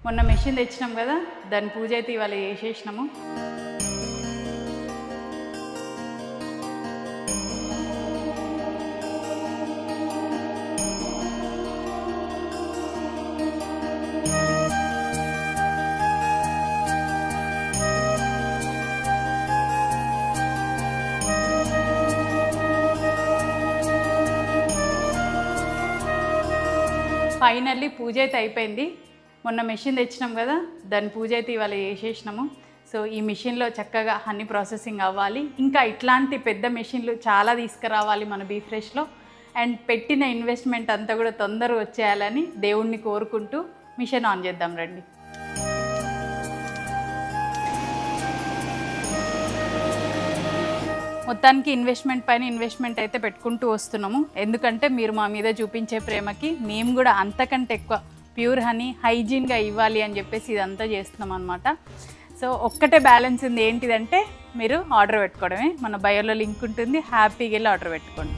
మొన్న మెషిన్ తెచ్చినాం కదా, దాని పూజ అయితే ఇవాళ చేసేసినాము. ఫైనల్లీ పూజ అయితే అయిపోయింది. మొన్న మెషిన్ తెచ్చినాం కదా, దాని పూజ అయితే ఇవాళ చేసేసినాము. సో ఈ మిషన్లో చక్కగా హనీ ప్రాసెసింగ్ అవ్వాలి. ఇంకా ఇట్లాంటి పెద్ద మెషిన్లు చాలా తీసుకురావాలి మన బీ ఫ్రెష్లో. అండ్ పెట్టిన ఇన్వెస్ట్మెంట్ అంతా కూడా తొందరగా వచ్చేయాలని దేవుణ్ణి కోరుకుంటూ మిషన్ ఆన్ చేద్దాం రండి. మొత్తానికి ఇన్వెస్ట్మెంట్ పైన ఇన్వెస్ట్మెంట్ అయితే పెట్టుకుంటూ వస్తున్నాము. ఎందుకంటే మీరు మా మీద చూపించే ప్రేమకి మేము కూడా అంతకంటే ఎక్కువ ప్యూర్ హనీ హైజీన్గా ఇవ్వాలి అని చెప్పేసి ఇదంతా చేస్తున్నాం అనమాట. సో ఒక్కటే బ్యాలెన్స్ ఉంది, ఏంటిదంటే మీరు ఆర్డర్ పెట్టుకోవడమే. మన బయోలో లింక్ ఉంటుంది, హ్యాపీగా వెళ్ళి ఆర్డర్ పెట్టుకోండి.